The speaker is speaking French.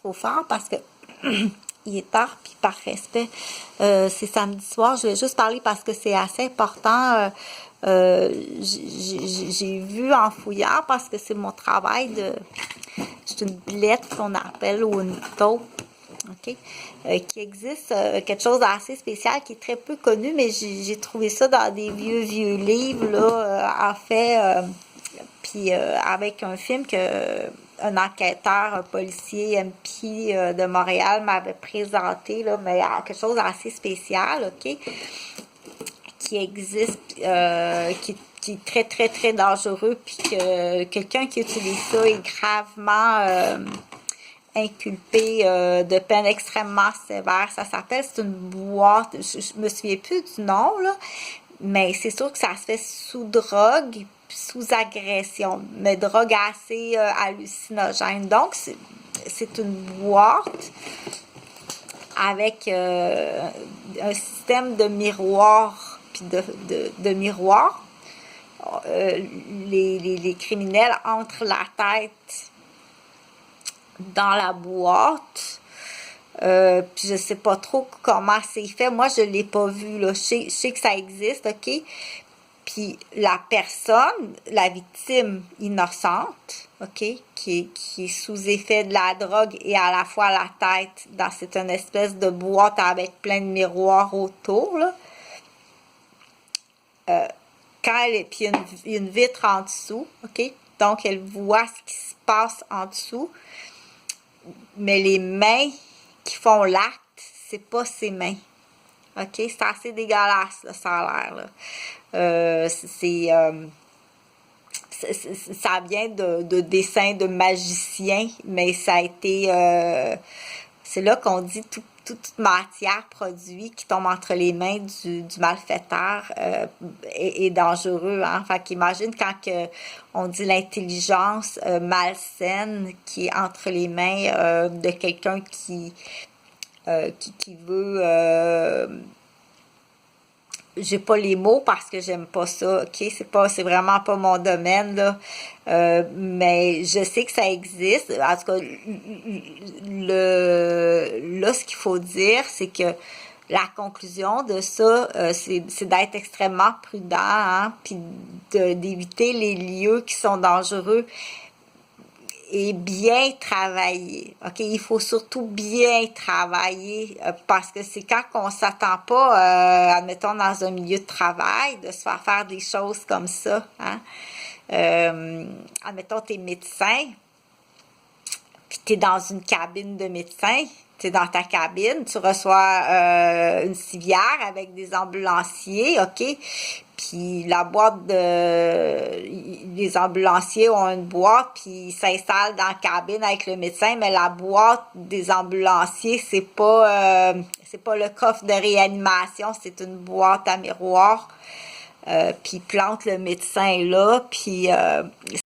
trop fort parce que il est tard, puis par respect, c'est samedi soir. Je vais juste parler parce que c'est assez important. J'ai vu en fouillant, parce que c'est mon travail de... C'est une blette qu'on appelle, ou une taupe, OK? Qui existe, quelque chose d'assez spécial, qui est très peu connu, mais j'ai trouvé ça dans des vieux livres, là, en fait... puis avec un film que un enquêteur, un policier MP de Montréal m'avait présenté, là, mais quelque chose d'assez spécial, OK? Qui existe, qui est très, très, très dangereux, puis que quelqu'un qui utilise ça est gravement inculpé de peine extrêmement sévère. Ça s'appelle, c'est une boîte, je me souviens plus du nom, là, mais c'est sûr que ça se fait sous drogue, sous agression, mais drogue assez hallucinogène. Donc, c'est une boîte avec un système de miroir, puis de miroir. Les criminels entrent la tête dans la boîte. Puis je sais pas trop comment c'est fait. Moi, je l'ai pas vu, là. Je sais que ça existe, OK? Puis la personne, la victime innocente, OK, qui est sous effet de la drogue et à la fois la tête c'est une espèce de boîte avec plein de miroirs autour, là. Quand puis il y a une vitre en dessous, OK? Donc, elle voit ce qui se passe en dessous. Mais les mains qui font l'acte, c'est pas ses mains. OK? C'est assez dégueulasse, là, ça a l'air, là. Ça vient de dessins de magiciens, mais ça a été... c'est là qu'on dit toute matière, produit qui tombe entre les mains du malfaiteur est dangereux. Hein? Fait qu'imagine quand on dit l'intelligence malsaine qui est entre les mains de quelqu'un qui veut... j'ai pas les mots parce que j'aime pas ça, OK? C'est vraiment pas mon domaine, là. Mais je sais que ça existe. En tout cas, là, ce qu'il faut dire, c'est que la conclusion de ça, c'est d'être extrêmement prudent, hein? Puis d'éviter les lieux qui sont dangereux et bien travailler. OK? Il faut surtout bien travailler parce que c'est quand on s'attend pas, admettons, dans un milieu de travail, de se faire des choses comme ça. Hein? Admettons, t'es médecin, puis t'es dans une cabine de médecin, t'es dans ta cabine, tu reçois une civière avec des ambulanciers, OK? Puis la boîte les ambulanciers ont une boîte, puis ils s'installent dans la cabine avec le médecin, mais la boîte des ambulanciers, c'est pas le coffre de réanimation, c'est une boîte à miroir. Puis ils plantent le médecin là, puis